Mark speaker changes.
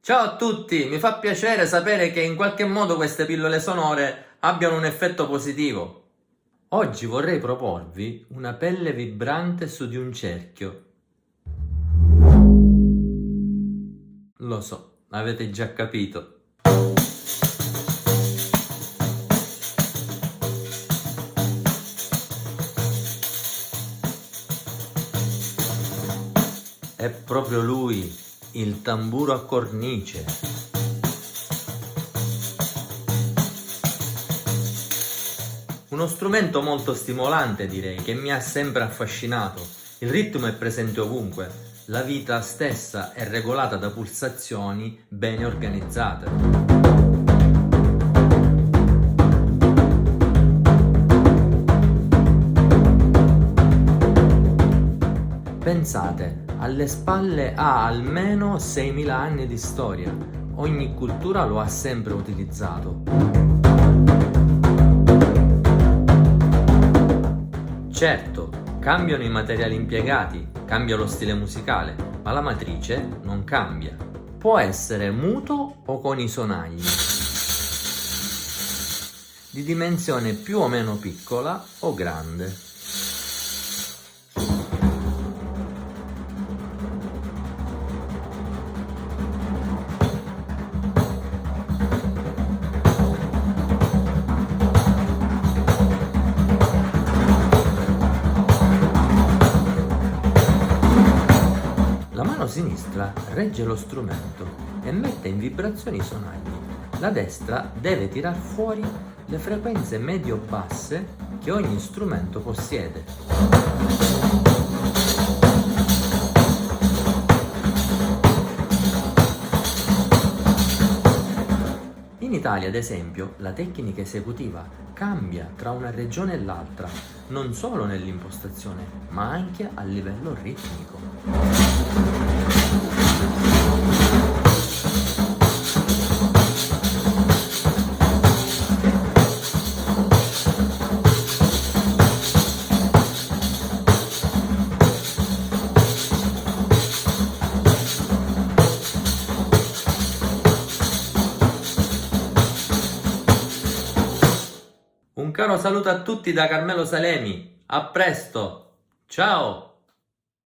Speaker 1: Ciao a tutti, mi fa piacere sapere che in qualche modo queste pillole sonore abbiano un effetto positivo. Oggi vorrei proporvi una pelle vibrante su di un cerchio. Lo so, avete già capito. È proprio lui, il tamburo a cornice. Uno strumento molto stimolante, direi, che mi ha sempre affascinato. Il ritmo è presente ovunque, la vita stessa è regolata da pulsazioni bene organizzate. Pensate, alle spalle ha almeno 6.000 anni di storia. Ogni cultura lo ha sempre utilizzato. Certo, cambiano i materiali impiegati, cambia lo stile musicale, ma la matrice non cambia. Può essere muto o con i sonagli, di dimensione più o meno piccola o grande. La mano sinistra regge lo strumento e mette in vibrazione i sonagli. La destra deve tirar fuori le frequenze medio-basse che ogni strumento possiede. In Italia, ad esempio, la tecnica esecutiva cambia tra una regione e l'altra, non solo nell'impostazione, ma anche a livello ritmico. Un caro saluto a tutti da Carmelo Salemi. A presto. Ciao.